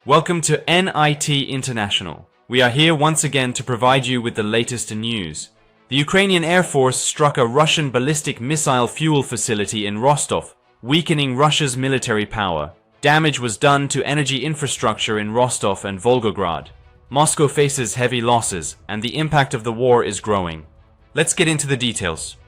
Welcome to NIT International. We are here once again to provide you with the latest news. The Ukrainian Air Force struck a Russian ballistic missile fuel facility in Rostov, weakening Russia's military power. Damage was done to energy infrastructure in Rostov and Volgograd. Moscow faces heavy losses, and the impact of the war is growing. Let's get into the details.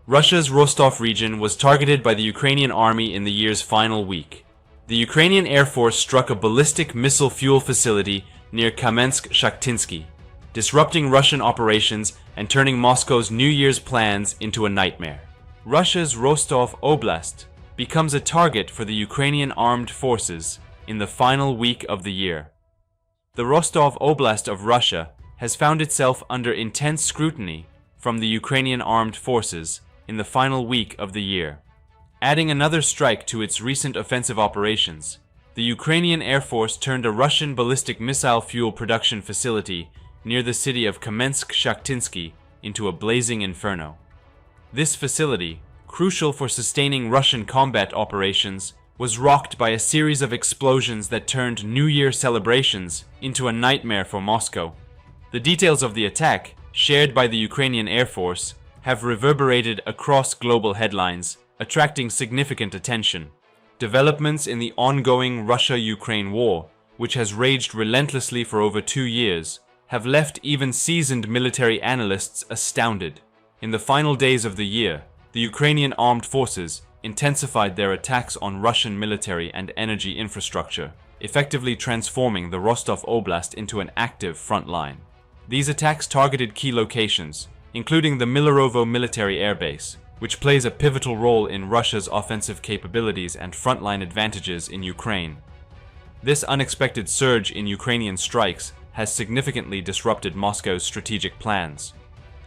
Russia's Rostov region was targeted by the Ukrainian army in the year's final week. The Ukrainian Air Force struck a ballistic missile fuel facility near Kamensk-Shakhtinsky, disrupting Russian operations and turning Moscow's New Year's plans into a nightmare. Russia's Rostov Oblast becomes a target for the Ukrainian armed forces in the final week of the year. The Rostov Oblast of Russia has found itself under intense scrutiny from the Ukrainian armed forces in the final week of the year. Adding another strike to its recent offensive operations, the Ukrainian Air Force turned a Russian ballistic missile fuel production facility near the city of Kamensk-Shakhtinsky into a blazing inferno. This facility, crucial for sustaining Russian combat operations, was rocked by a series of explosions that turned New Year celebrations into a nightmare for Moscow. The details of the attack, shared by the Ukrainian Air Force, have reverberated across global headlines, attracting significant attention. Developments in the ongoing Russia-Ukraine war, which has raged relentlessly for over 2 years, have left even seasoned military analysts astounded. In the final days of the year, the Ukrainian armed forces intensified their attacks on Russian military and energy infrastructure, effectively transforming the Rostov Oblast into an active front line. These attacks targeted key locations, including the Milerovo military airbase, which plays a pivotal role in Russia's offensive capabilities and frontline advantages in Ukraine. This unexpected surge in Ukrainian strikes has significantly disrupted Moscow's strategic plans.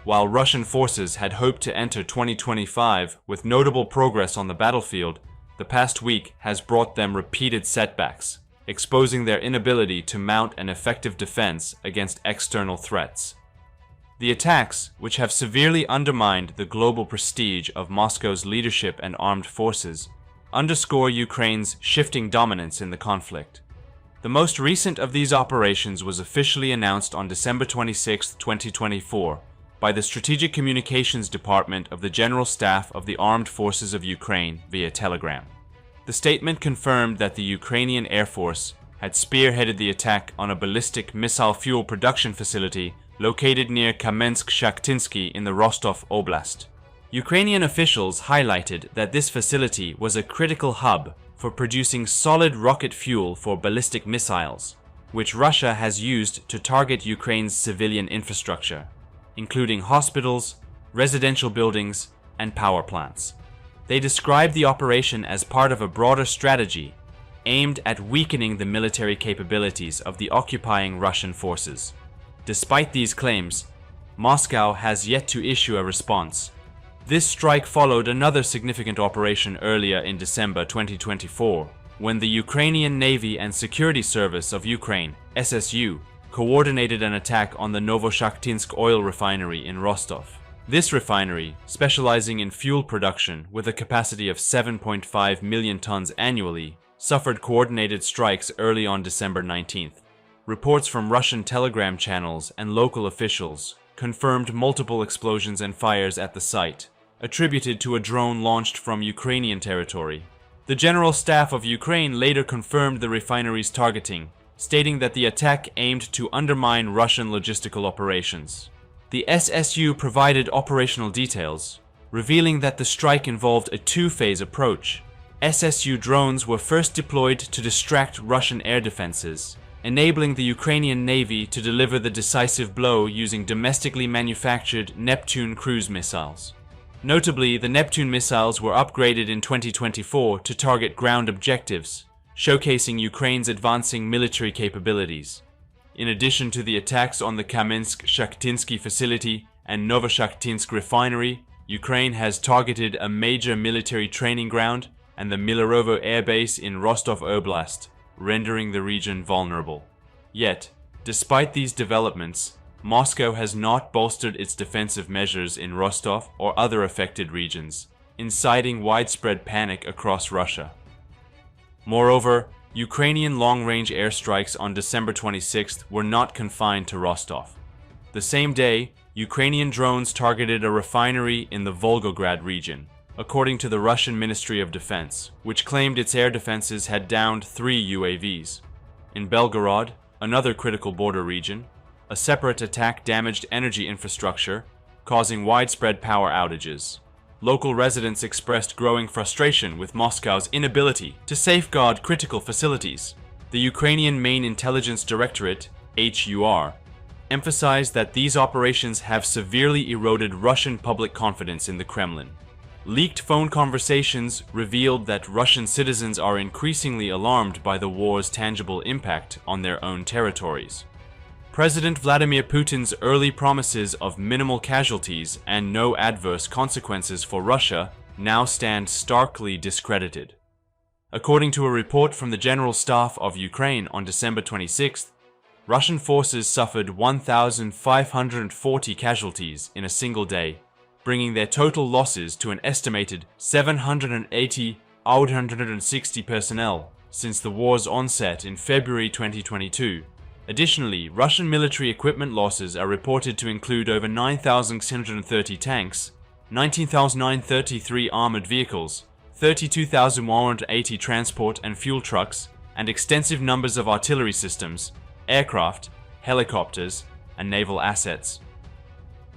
While Russian forces had hoped to enter 2025 with notable progress on the battlefield, the past week has brought them repeated setbacks, exposing their inability to mount an effective defense against external threats. The attacks, which have severely undermined the global prestige of Moscow's leadership and armed forces, underscore Ukraine's shifting dominance in the conflict. The most recent of these operations was officially announced on December 26, 2024, by the Strategic Communications Department of the General Staff of the Armed Forces of Ukraine via Telegram. The statement confirmed that the Ukrainian Air Force had spearheaded the attack on a ballistic missile fuel production facility located near Kamensk-Shakhtinsky in the Rostov Oblast. Ukrainian officials highlighted that this facility was a critical hub for producing solid rocket fuel for ballistic missiles, which Russia has used to target Ukraine's civilian infrastructure, including hospitals, residential buildings, and power plants. They described the operation as part of a broader strategy aimed at weakening the military capabilities of the occupying Russian forces. Despite these claims, Moscow has yet to issue a response. This strike followed another significant operation earlier in December 2024, when the Ukrainian Navy and Security Service of Ukraine, SSU, coordinated an attack on the Novoshakhtinsk oil refinery in Rostov. This refinery, specializing in fuel production with a capacity of 7.5 million tons annually, suffered coordinated strikes early on December 19th. Reports from Russian Telegram channels and local officials confirmed multiple explosions and fires at the site, attributed to a drone launched from Ukrainian territory. The General Staff of Ukraine later confirmed the refinery's targeting, stating that the attack aimed to undermine Russian logistical operations. The SSU provided operational details, revealing that the strike involved a two-phase approach. SSU drones were first deployed to distract Russian air defenses, enabling the Ukrainian Navy to deliver the decisive blow using domestically manufactured Neptune cruise missiles. Notably, the Neptune missiles were upgraded in 2024 to target ground objectives, showcasing Ukraine's advancing military capabilities. In addition to the attacks on the Kamensk-Shakhtinsky facility and Novoshakhtinsk refinery, Ukraine has targeted a major military training ground and the Milerovo air base in Rostov Oblast, rendering the region vulnerable. Yet, despite these developments, Moscow has not bolstered its defensive measures in Rostov or other affected regions, inciting widespread panic across Russia. Moreover, Ukrainian long-range airstrikes on December 26th were not confined to Rostov. The same day, Ukrainian drones targeted a refinery in the Volgograd region, according to the Russian Ministry of Defense, which claimed its air defenses had downed 3 UAVs. In Belgorod, another critical border region, a separate attack damaged energy infrastructure, causing widespread power outages. Local residents expressed growing frustration with Moscow's inability to safeguard critical facilities. The Ukrainian Main Intelligence Directorate, HUR, emphasized that these operations have severely eroded Russian public confidence in the Kremlin. Leaked phone conversations revealed that Russian citizens are increasingly alarmed by the war's tangible impact on their own territories. President Vladimir Putin's early promises of minimal casualties and no adverse consequences for Russia now stand starkly discredited. According to a report from the General Staff of Ukraine on December 26th, Russian forces suffered 1,540 casualties in a single day, bringing their total losses to an estimated 780,860 personnel since the war's onset in February 2022. Additionally, Russian military equipment losses are reported to include over 9,630 tanks, 19,933 armored vehicles, 32,180 transport and fuel trucks, and extensive numbers of artillery systems, aircraft, helicopters, and naval assets.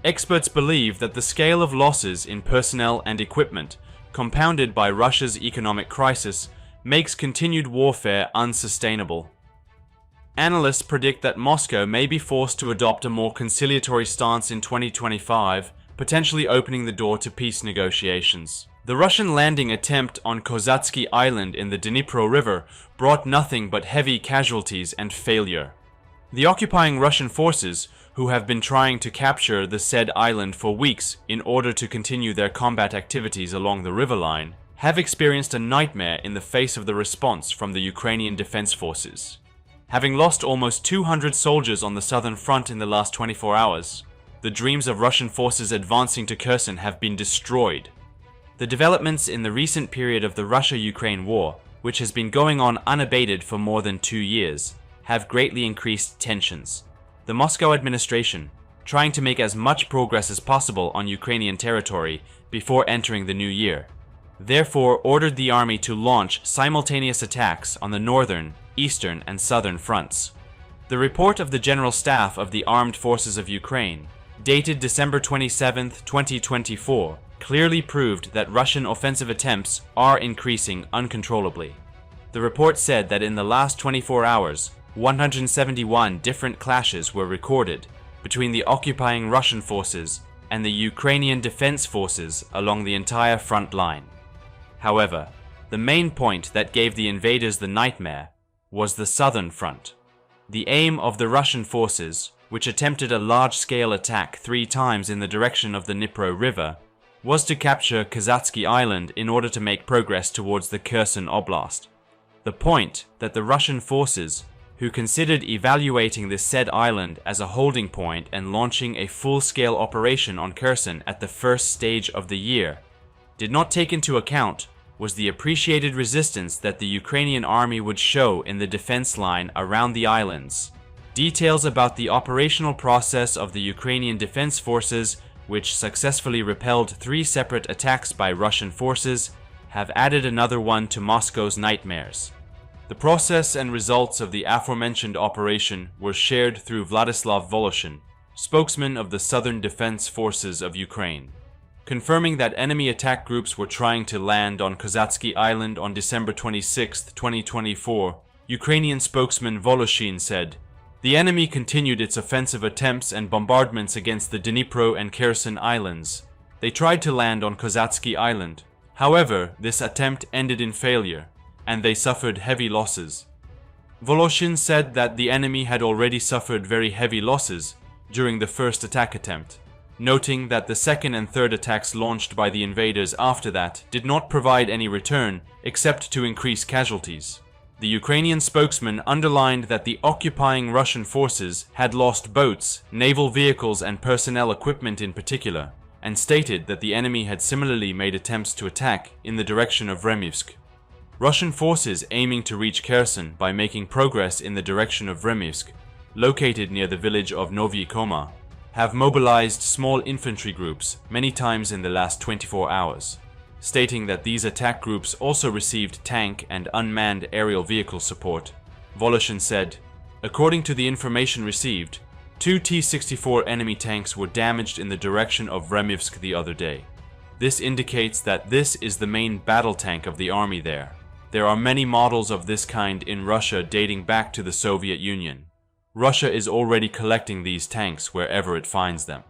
Experts believe that the scale of losses in personnel and equipment, compounded by Russia's economic crisis, makes continued warfare unsustainable. Analysts predict that Moscow may be forced to adopt a more conciliatory stance in 2025, potentially opening the door to peace negotiations. The Russian landing attempt on Kozatsky Island in the Dnipro River brought nothing but heavy casualties and failure. The occupying Russian forces, who have been trying to capture the said island for weeks in order to continue their combat activities along the river line, have experienced a nightmare in the face of the response from the Ukrainian Defense Forces. Having lost almost 200 soldiers on the southern front in the last 24 hours, the dreams of Russian forces advancing to Kherson have been destroyed. The developments in the recent period of the Russia-Ukraine war, which has been going on unabated for more than 2 years, have greatly increased tensions. The Moscow administration, trying to make as much progress as possible on Ukrainian territory before entering the new year, therefore ordered the army to launch simultaneous attacks on the northern, eastern, and southern fronts. The report of the General Staff of the Armed Forces of Ukraine, dated December 27, 2024, clearly proved that Russian offensive attempts are increasing uncontrollably. The report said that in the last 24 hours, 171 different clashes were recorded between the occupying Russian forces and the Ukrainian Defense Forces along the entire front line. However, the main point that gave the invaders the nightmare was the southern front. The aim of the Russian forces, which attempted a large-scale attack 3 times in the direction of the Dnipro River, was to capture Kozatsky Island in order to make progress towards the Kherson Oblast. The point that the Russian forces, who considered evaluating this said island as a holding point and launching a full-scale operation on Kherson at the first stage of the year, did not take into account was the appreciated resistance that the Ukrainian army would show in the defense line around the islands. Details about the operational process of the Ukrainian Defense Forces, which successfully repelled 3 separate attacks by Russian forces, have added another one to Moscow's nightmares. The process and results of the aforementioned operation were shared through Vladislav Voloshin, spokesman of the Southern Defense Forces of Ukraine, confirming that enemy attack groups were trying to land on Kozatsky Island on December 26, 2024. Ukrainian spokesman Voloshin said, "The enemy continued its offensive attempts and bombardments against the Dnipro and Kherson Islands. They tried to land on Kozatsky Island. However, this attempt ended in failure, and they suffered heavy losses." Voloshin said that the enemy had already suffered very heavy losses during the first attack attempt, noting that the second and third attacks launched by the invaders after that did not provide any return except to increase casualties. The Ukrainian spokesman underlined that the occupying Russian forces had lost boats, naval vehicles, and personnel equipment in particular, and stated that the enemy had similarly made attempts to attack in the direction of Remivsk. Russian forces aiming to reach Kherson by making progress in the direction of Vremivsk, located near the village of Novyi Koma, have mobilized small infantry groups many times in the last 24 hours, stating that these attack groups also received tank and unmanned aerial vehicle support. Voloshin said, according to the information received, 2 T-64 enemy tanks were damaged in the direction of Vremivsk the other day. This indicates that this is the main battle tank of the army there. There are many models of this kind in Russia dating back to the Soviet Union. Russia is already collecting these tanks wherever it finds them.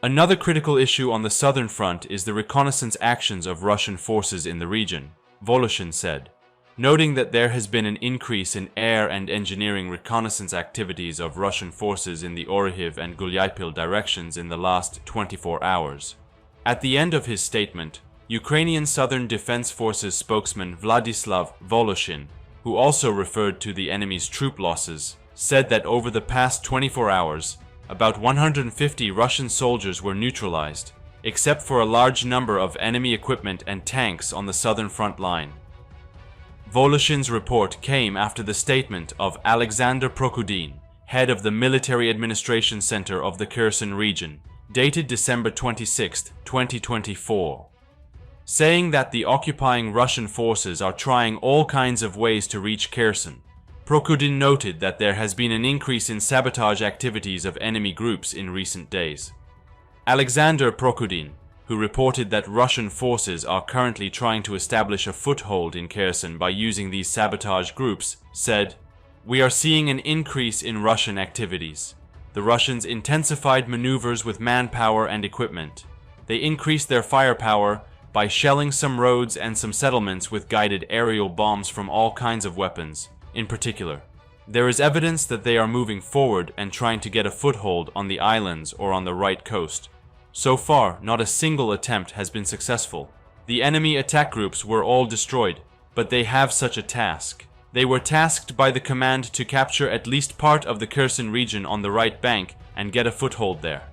Another critical issue on the southern front is the reconnaissance actions of Russian forces in the region, Voloshin said, noting that there has been an increase in air and engineering reconnaissance activities of Russian forces in the Orikhiv and Gulyapil directions in the last 24 hours. At the end of his statement, Ukrainian Southern Defense Forces spokesman Vladislav Voloshin, who also referred to the enemy's troop losses, said that over the past 24 hours, about 150 Russian soldiers were neutralized, except for a large number of enemy equipment and tanks on the southern front line. Voloshin's report came after the statement of Alexander Prokudin, head of the Military Administration Center of the Kherson region, dated December 26, 2024, saying that the occupying Russian forces are trying all kinds of ways to reach Kherson. Prokudin noted that there has been an increase in sabotage activities of enemy groups in recent days. Alexander Prokudin, who reported that Russian forces are currently trying to establish a foothold in Kherson by using these sabotage groups, said, "We are seeing an increase in Russian activities. The Russians intensified maneuvers with manpower and equipment. They increased their firepower by shelling some roads and some settlements with guided aerial bombs from all kinds of weapons. In particular, there is evidence that they are moving forward and trying to get a foothold on the islands or on the right coast. So far, not a single attempt has been successful. The enemy attack groups were all destroyed, but they have such a task. They were tasked by the command to capture at least part of the Kherson region on the right bank and get a foothold there."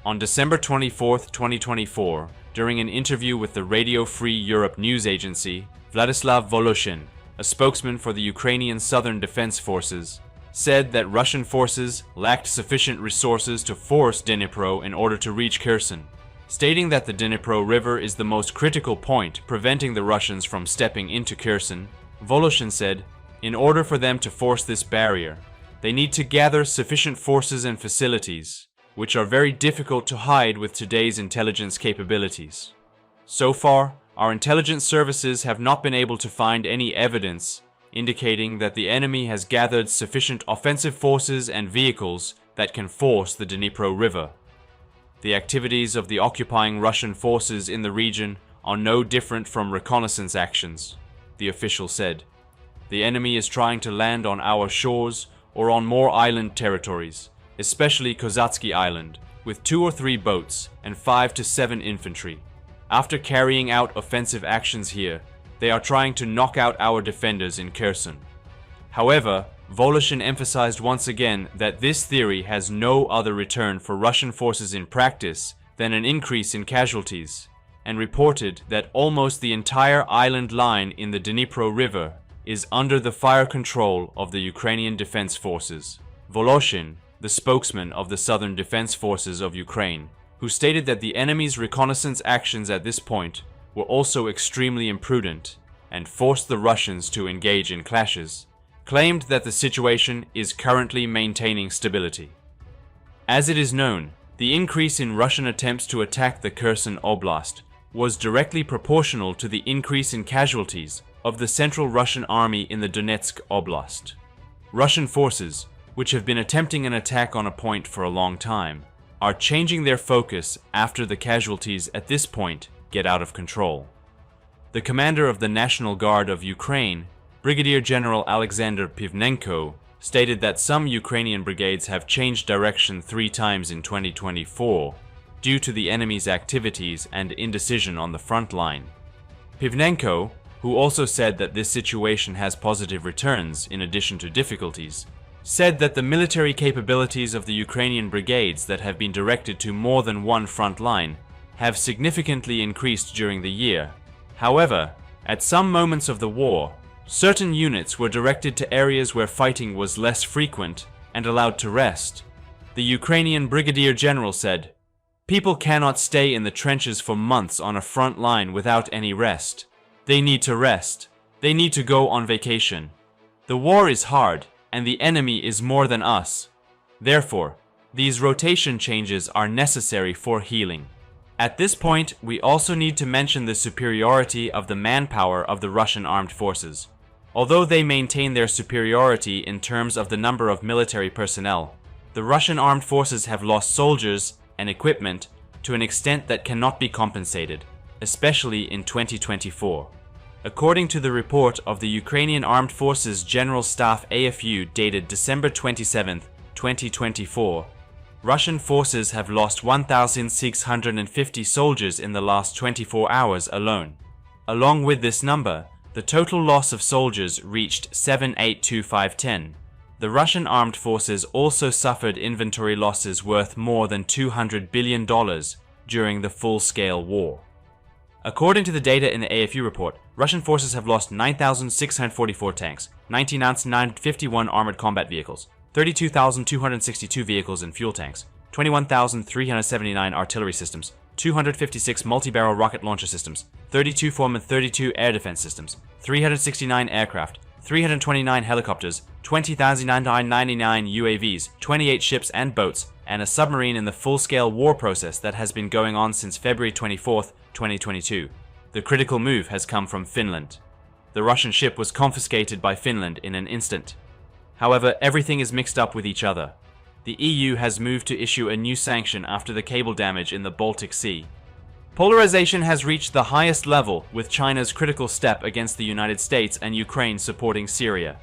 On December 24, 2024, during an interview with the Radio Free Europe news agency, Vladislav Voloshin, a spokesman for the Ukrainian Southern Defense Forces, said that Russian forces lacked sufficient resources to force Dnipro in order to reach Kherson, stating that the Dnipro River is the most critical point preventing the Russians from stepping into Kherson. Voloshin said, in order for them to force this barrier, they need to gather sufficient forces and facilities, which are very difficult to hide with today's intelligence capabilities. So far, our intelligence services have not been able to find any evidence indicating that the enemy has gathered sufficient offensive forces and vehicles that can force the Dnipro River. The activities of the occupying Russian forces in the region are no different from reconnaissance actions, the official said. The enemy is trying to land on our shores or on more island territories, especially Kozatsky Island, with 2 or 3 boats and 5 to 7 infantry. After carrying out offensive actions here, they are trying to knock out our defenders in Kherson. However, Voloshin emphasized once again that this theory has no other return for Russian forces in practice than an increase in casualties, and reported that almost the entire island line in the Dnipro River is under the fire control of the Ukrainian Defense Forces. Voloshin, the spokesman of the Southern Defense Forces of Ukraine, who stated that the enemy's reconnaissance actions at this point were also extremely imprudent and forced the Russians to engage in clashes, claimed that the situation is currently maintaining stability. As it is known, the increase in Russian attempts to attack the Kherson Oblast was directly proportional to the increase in casualties of the Central Russian Army in the Donetsk Oblast. Russian forces, which have been attempting an attack on a point for a long time, are changing their focus after the casualties at this point get out of control. The commander of the National Guard of Ukraine, Brigadier General Alexander Pivnenko, stated that some Ukrainian brigades have changed direction 3 times in 2024 due to the enemy's activities and indecision on the front line. Pivnenko, who also said that this situation has positive returns in addition to difficulties, said that the military capabilities of the Ukrainian brigades that have been directed to more than one front line have significantly increased during the year. However, At some moments of the war, certain units were directed to areas where fighting was less frequent and allowed to rest. The Ukrainian Brigadier General said, "People cannot stay in the trenches for months on a front line without any rest. They need to rest. They need to go on vacation. The war is hard, and the enemy is more than us. Therefore, these rotation changes are necessary for healing." At this point, we also need to mention the superiority of the manpower of the Russian armed forces. Although they maintain their superiority in terms of the number of military personnel, the Russian armed forces have lost soldiers and equipment to an extent that cannot be compensated, especially in 2024. According to the report of the Ukrainian Armed Forces General Staff AFU dated December 27, 2024, Russian forces have lost 1,650 soldiers in the last 24 hours alone. Along with this number, the total loss of soldiers reached 7,825. The Russian armed forces also suffered inventory losses worth more than $200 billion during the full-scale war. According to the data in the AFU report, Russian forces have lost 9,644 tanks, 19,951 armored combat vehicles, 32,262 vehicles and fuel tanks, 21,379 artillery systems, 256 multi-barrel rocket launcher systems, 32 form and 32 air defense systems, 369 aircraft, 329 helicopters, 20,999 UAVs, 28 ships and boats, and a submarine in the full-scale war process that has been going on since February 24, 2022. The critical move has come from Finland. The Russian ship was confiscated by Finland in an instant. However, everything is mixed up with each other. The EU has moved to issue a new sanction after the cable damage in the Baltic Sea. Polarization has reached the highest level, with China's critical step against the United States and Ukraine supporting Syria.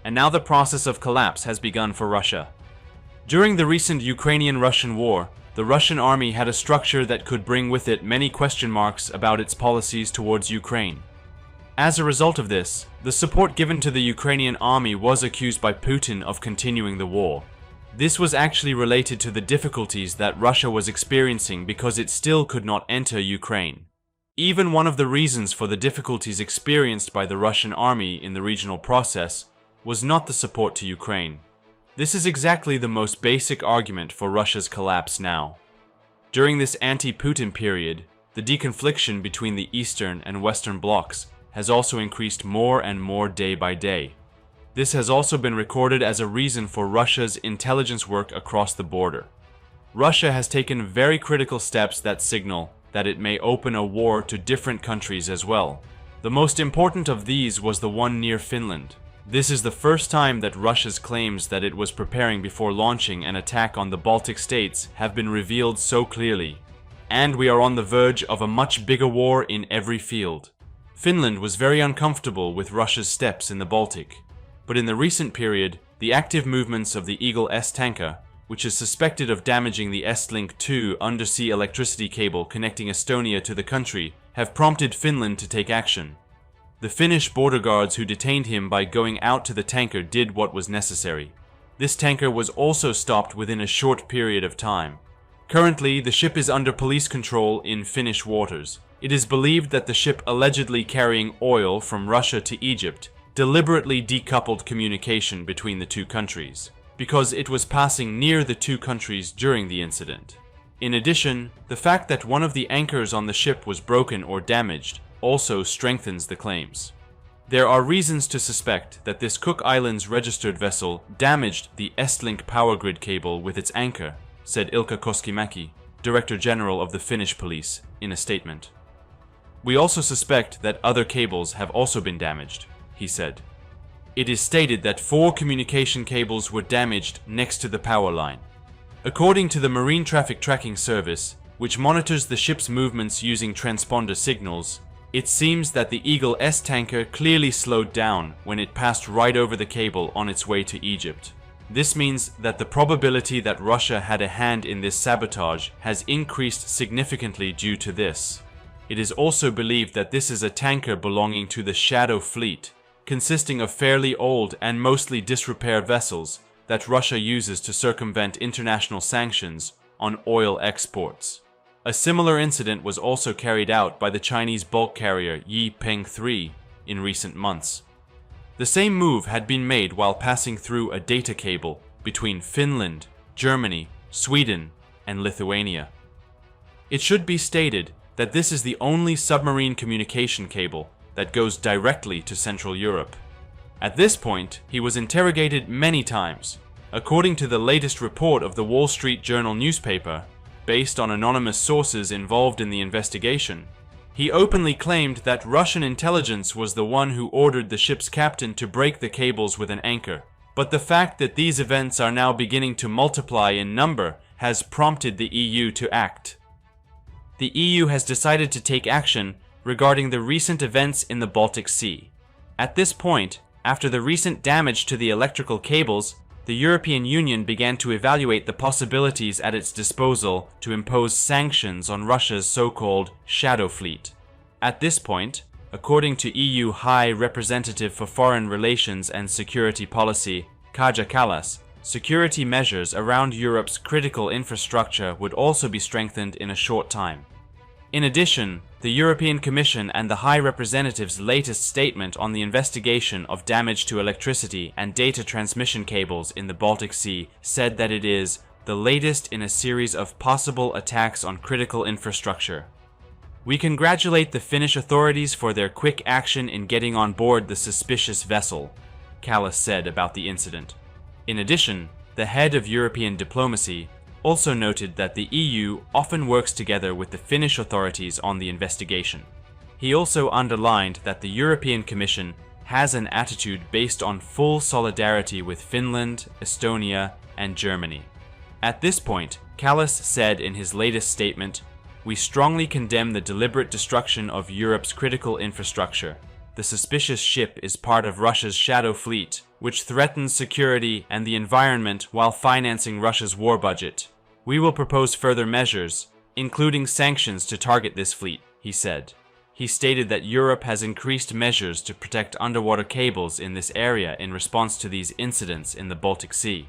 And now the process of collapse has begun for Russia. During the recent Ukrainian-Russian war, the Russian army had a structure that could bring with it many question marks about its policies towards Ukraine. As a result of this, the support given to the Ukrainian army was accused by Putin of continuing the war. This was actually related to the difficulties that Russia was experiencing because it still could not enter Ukraine. Even one of the reasons for the difficulties experienced by the Russian army in the regional process was not the support to Ukraine. This is exactly the most basic argument for Russia's collapse now. During this anti-Putin period, the deconfliction between the Eastern and Western blocs has also increased more and more day by day. This has also been recorded as a reason for Russia's intelligence work across the border. Russia has taken very critical steps that signal that it may open a war to different countries as well. The most important of these was the one near Finland. This is the first time that Russia's claims that it was preparing before launching an attack on the Baltic states have been revealed so clearly. And we are on the verge of a much bigger war in every field. Finland was very uncomfortable with Russia's steps in the Baltic. But in the recent period, the active movements of the Eagle-S tanker, which is suspected of damaging the Estlink 2 undersea electricity cable connecting Estonia to the country, have prompted Finland to take action. The Finnish border guards who detained him by going out to the tanker did what was necessary. This tanker was also stopped within a short period of time. Currently, the ship is under police control in Finnish waters. It is believed that the ship allegedly carrying oil from Russia to Egypt deliberately decoupled communication between the two countries, because it was passing near the two countries during the incident. In addition, the fact that one of the anchors on the ship was broken or damaged also strengthens the claims. There are reasons to suspect that this Cook Islands registered vessel damaged the Estlink power grid cable with its anchor, said Ilkka Koskimäki, Director General of the Finnish police, in a statement. We also suspect that other cables have also been damaged, he said. It is stated that 4 communication cables were damaged next to the power line. According to the Marine Traffic Tracking Service, which monitors the ship's movements using transponder signals, it seems that the Eagle-S tanker clearly slowed down when it passed right over the cable on its way to Egypt. This means that the probability that Russia had a hand in this sabotage has increased significantly due to this. It is also believed that this is a tanker belonging to the Shadow Fleet, consisting of fairly old and mostly disrepair vessels that Russia uses to circumvent international sanctions on oil exports. A similar incident was also carried out by the Chinese bulk carrier Yipeng 3 in recent months. The same move had been made while passing through a data cable between Finland, Germany, Sweden, and Lithuania. It should be stated that this is the only submarine communication cable that goes directly to Central Europe. At this point, he was interrogated many times. According to the latest report of the Wall Street Journal newspaper, based on anonymous sources involved in the investigation, he openly claimed that Russian intelligence was the one who ordered the ship's captain to break the cables with an anchor. But the fact that these events are now beginning to multiply in number has prompted the EU to act. The EU has decided to take action regarding the recent events in the Baltic Sea. At this point, after the recent damage to the electrical cables, the European Union began to evaluate the possibilities at its disposal to impose sanctions on Russia's so-called shadow fleet. At this point, according to EU High Representative for Foreign Relations and Security Policy, Kaja Kallas, security measures around Europe's critical infrastructure would also be strengthened in a short time. In addition, the European Commission and the High Representative's latest statement on the investigation of damage to electricity and data transmission cables in the Baltic Sea said that it is the latest in a series of possible attacks on critical infrastructure. We congratulate the Finnish authorities for their quick action in getting on board the suspicious vessel, Kallas said about the incident. In addition, the head of European diplomacy also noted that the EU often works together with the Finnish authorities on the investigation. He also underlined that the European Commission has an attitude based on full solidarity with Finland, Estonia, and Germany. At this point, Kallas said in his latest statement, "We strongly condemn the deliberate destruction of Europe's critical infrastructure. The suspicious ship is part of Russia's shadow fleet, which threatens security and the environment while financing Russia's war budget. We will propose further measures, including sanctions to target this fleet," he said. He stated that Europe has increased measures to protect underwater cables in this area in response to these incidents in the Baltic Sea.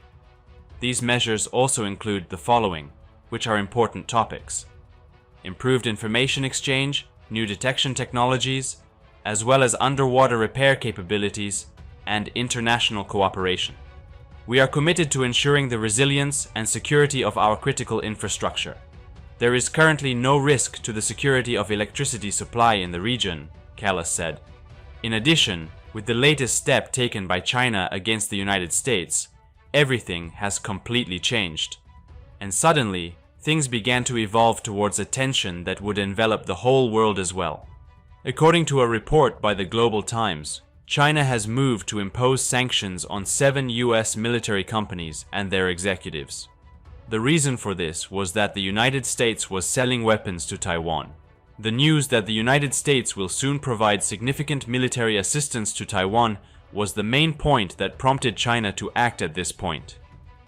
These measures also include the following, which are important topics: improved information exchange, new detection technologies, as well as underwater repair capabilities and international cooperation. We are committed to ensuring the resilience and security of our critical infrastructure. There is currently no risk to the security of electricity supply in the region, Kallas said. In addition, with the latest step taken by China against the United States, everything has completely changed. And suddenly, things began to evolve towards a tension that would envelop the whole world as well. According to a report by the Global Times, China has moved to impose sanctions on 7 US military companies and their executives. The reason for this was that the United States was selling weapons to Taiwan. The news that the United States will soon provide significant military assistance to Taiwan was the main point that prompted China to act at this point.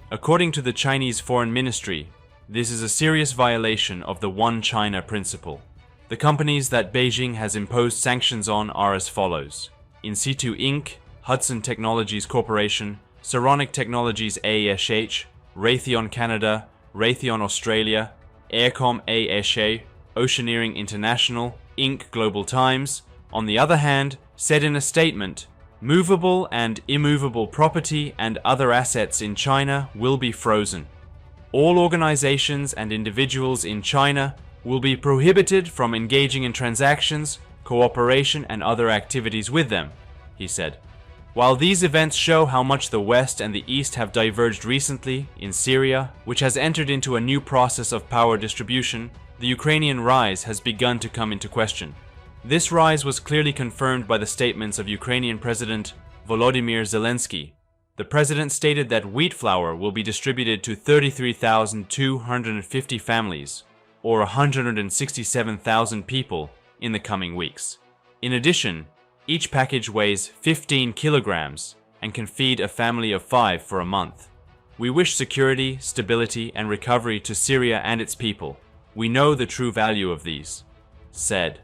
According to the Chinese Foreign Ministry, this is a serious violation of the One China principle. The companies that Beijing has imposed sanctions on are as follows: In Situ Inc., Hudson Technologies Corporation, Saronic Technologies ASH, Raytheon Canada, Raytheon Australia, Aircom ASA, Oceaneering International, Inc. Global Times, on the other hand, said in a statement, movable and immovable property and other assets in China will be frozen. All organizations and individuals in China will be prohibited from engaging in transactions, cooperation, and other activities with them, he said. While these events show how much the West and the East have diverged recently in Syria, which has entered into a new process of power distribution, the Ukrainian rise has begun to come into question. This rise was clearly confirmed by the statements of Ukrainian President Volodymyr Zelensky. The president stated that wheat flour will be distributed to 33,250 families, or 167,000 people, in the coming weeks. In addition, each package weighs 15 kilograms and can feed a family of 5 for a month. We wish security, stability, and recovery to Syria and its people. We know the true value of these, said.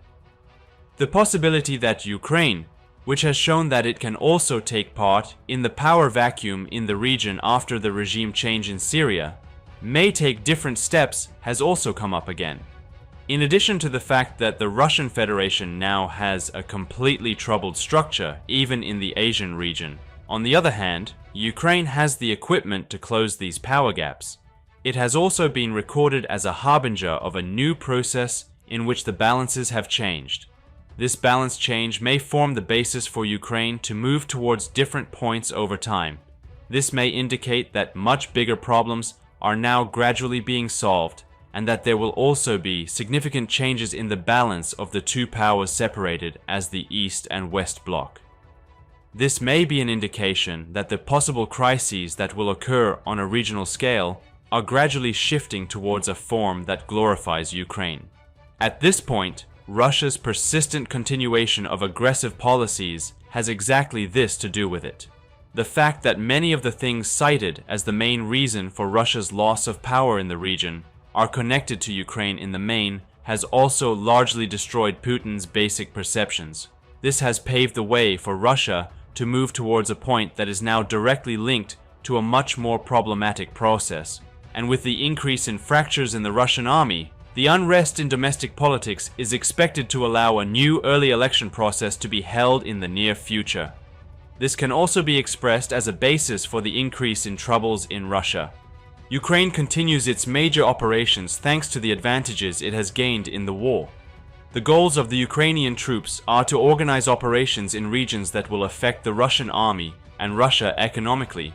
The possibility that Ukraine, which has shown that it can also take part in the power vacuum in the region after the regime change in Syria, may take different steps has also come up again. In addition to the fact that the Russian Federation now has a completely troubled structure, even in the Asian region, on the other hand, Ukraine has the equipment to close these power gaps. It has also been recorded as a harbinger of a new process in which the balances have changed. This balance change may form the basis for Ukraine to move towards different points over time. This may indicate that much bigger problems are now gradually being solved, and that there will also be significant changes in the balance of the two powers separated as the East and West bloc. This may be an indication that the possible crises that will occur on a regional scale are gradually shifting towards a form that glorifies Ukraine. At this point, Russia's persistent continuation of aggressive policies has exactly this to do with it. The fact that many of the things cited as the main reason for Russia's loss of power in the region are connected to Ukraine in the main has also largely destroyed Putin's basic perceptions. This has paved the way for Russia to move towards a point that is now directly linked to a much more problematic process. And with the increase in fractures in the Russian army, the unrest in domestic politics is expected to allow a new early election process to be held in the near future. This can also be expressed as a basis for the increase in troubles in Russia. Ukraine continues its major operations thanks to the advantages it has gained in the war. The goals of the Ukrainian troops are to organize operations in regions that will affect the Russian army and Russia economically.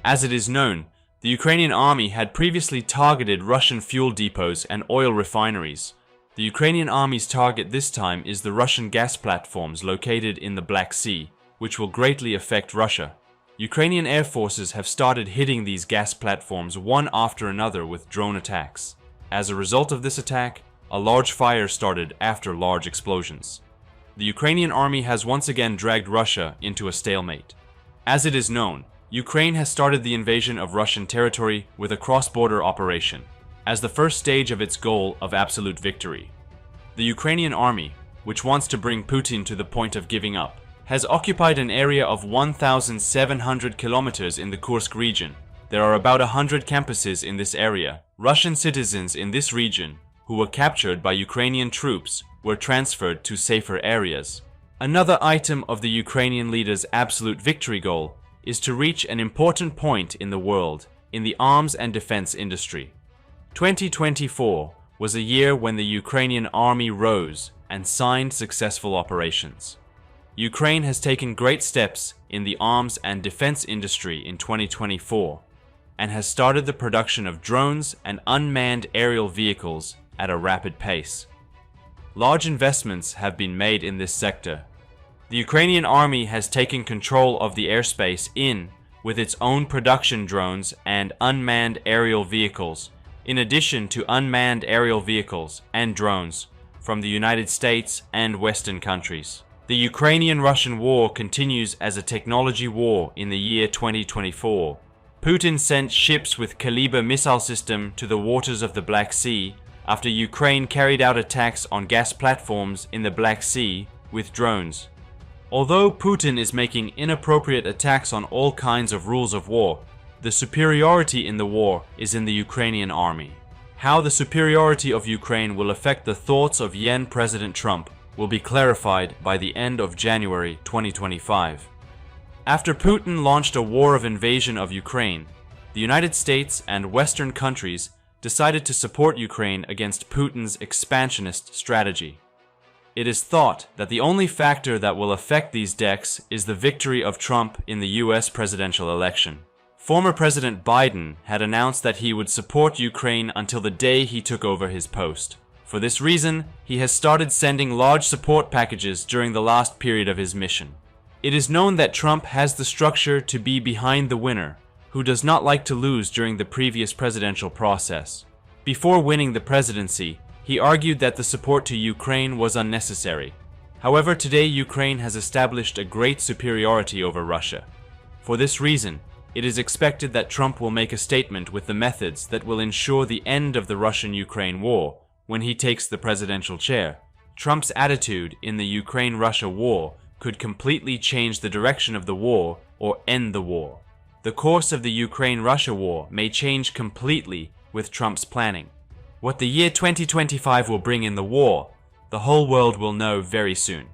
As it is known, the Ukrainian army had previously targeted Russian fuel depots and oil refineries. The Ukrainian army's target this time is the Russian gas platforms located in the Black Sea, which will greatly affect Russia. Ukrainian Air Forces have started hitting these gas platforms one after another with drone attacks. As a result of this attack, a large fire started after large explosions. The Ukrainian army has once again dragged Russia into a stalemate. As it is known, Ukraine has started the invasion of Russian territory with a cross-border operation, as the first stage of its goal of absolute victory. The Ukrainian army, which wants to bring Putin to the point of giving up, has occupied an area of 1,700 kilometers in the Kursk region. There are about 100 campuses in this area. Russian citizens in this region, who were captured by Ukrainian troops, were transferred to safer areas. Another item of the Ukrainian leader's absolute victory goal is to reach an important point in the world in the arms and defense industry. 2024 was a year when the Ukrainian army rose and signed successful operations. Ukraine has taken great steps in the arms and defense industry in 2024 and has started the production of drones and unmanned aerial vehicles at a rapid pace. Large investments have been made in this sector. The Ukrainian army has taken control of the airspace with its own production drones and unmanned aerial vehicles, in addition to unmanned aerial vehicles and drones from the United States and Western countries. The Ukrainian-Russian war continues as a technology war in the year 2024. Putin sent ships with Kaliber missile system to the waters of the Black Sea after Ukraine carried out attacks on gas platforms in the Black Sea with drones. Although Putin is making inappropriate attacks on all kinds of rules of war, the superiority in the war is in the Ukrainian army. How the superiority of Ukraine will affect the thoughts of then President Trump will be clarified by the end of January 2025. After Putin launched a war of invasion of Ukraine, the United States and Western countries decided to support Ukraine against Putin's expansionist strategy. It is thought that the only factor that will affect these decks is the victory of Trump in the US presidential election. Former President Biden had announced that he would support Ukraine until the day he took over his post. For this reason, he has started sending large support packages during the last period of his mission. It is known that Trump has the structure to be behind the winner, who does not like to lose during the previous presidential process. Before winning the presidency, he argued that the support to Ukraine was unnecessary. However, today Ukraine has established a great superiority over Russia. For this reason, it is expected that Trump will make a statement with the methods that will ensure the end of the Russian-Ukraine war when he takes the presidential chair. Trump's attitude in the Ukraine-Russia war could completely change the direction of the war or end the war. The course of the Ukraine-Russia war may change completely with Trump's planning. What the year 2025 will bring in the war, the whole world will know very soon.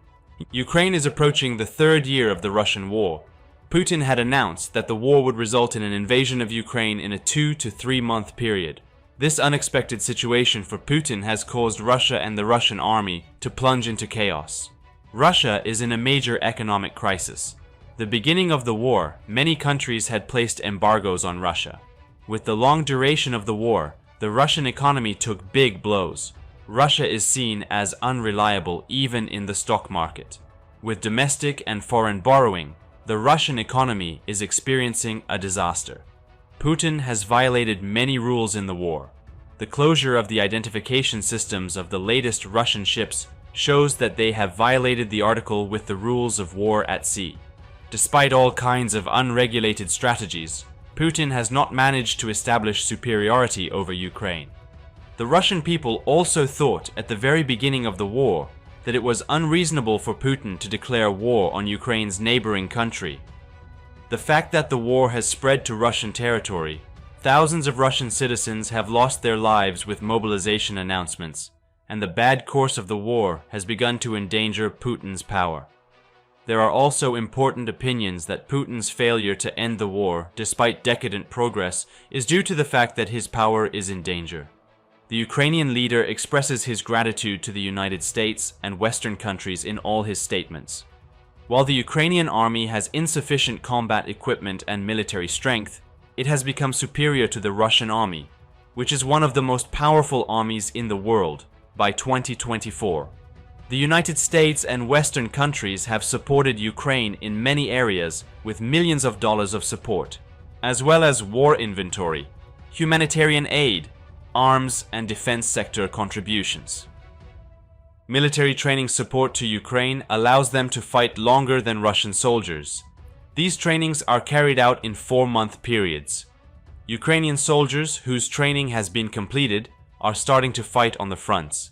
Ukraine is approaching the third year of the Russian war. Putin had announced that the war would result in an invasion of Ukraine in a 2 to 3 month period. This unexpected situation for Putin has caused Russia and the Russian army to plunge into chaos. Russia is in a major economic crisis. The beginning of the war, many countries had placed embargoes on Russia. With the long duration of the war, the Russian economy took big blows. Russia is seen as unreliable even in the stock market. With domestic and foreign borrowing, the Russian economy is experiencing a disaster. Putin has violated many rules in the war. The closure of the identification systems of the latest Russian ships shows that they have violated the article with the rules of war at sea. Despite all kinds of unregulated strategies, Putin has not managed to establish superiority over Ukraine. The Russian people also thought at the very beginning of the war that it was unreasonable for Putin to declare war on Ukraine's neighboring country. The fact that the war has spread to Russian territory, thousands of Russian citizens have lost their lives with mobilization announcements, and the bad course of the war has begun to endanger Putin's power. There are also important opinions that Putin's failure to end the war, despite decadent progress, is due to the fact that his power is in danger. The Ukrainian leader expresses his gratitude to the United States and Western countries in all his statements. While the Ukrainian army has insufficient combat equipment and military strength, it has become superior to the Russian army, which is one of the most powerful armies in the world, by 2024. The United States and Western countries have supported Ukraine in many areas with millions of dollars of support, as well as war inventory, humanitarian aid, arms and defense sector contributions. Military training support to Ukraine allows them to fight longer than Russian soldiers. These trainings are carried out in 4-month periods. Ukrainian soldiers whose training has been completed are starting to fight on the fronts.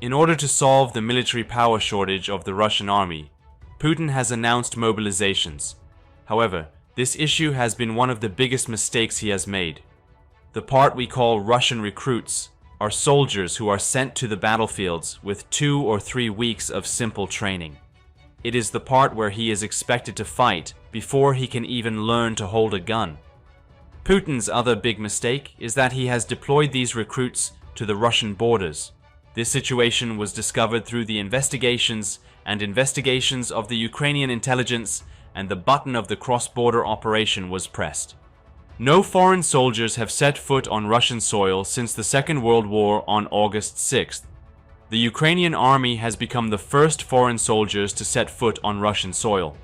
In order to solve the military power shortage of the Russian army, Putin has announced mobilizations. However, this issue has been one of the biggest mistakes he has made. The part we call Russian recruits are soldiers who are sent to the battlefields with 2 or 3 weeks of simple training. It is the part where he is expected to fight before he can even learn to hold a gun. Putin's other big mistake is that he has deployed these recruits to the Russian borders. This situation was discovered through the investigations of the Ukrainian intelligence, and the button of the cross-border operation was pressed. No foreign soldiers have set foot on Russian soil since the Second World War on August 6th. The Ukrainian army has become the first foreign soldiers to set foot on Russian soil.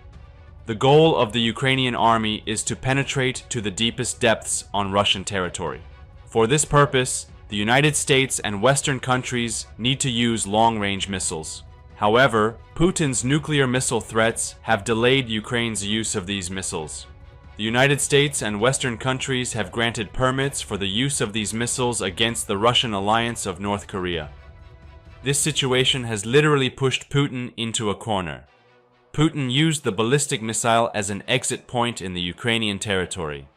The goal of the Ukrainian army is to penetrate to the deepest depths on Russian territory. For this purpose, the United States and Western countries need to use long-range missiles. However, Putin's nuclear missile threats have delayed Ukraine's use of these missiles. The United States and Western countries have granted permits for the use of these missiles against the Russian alliance of North Korea. This situation has literally pushed Putin into a corner. Putin used the ballistic missile as an exit point in the Ukrainian territory.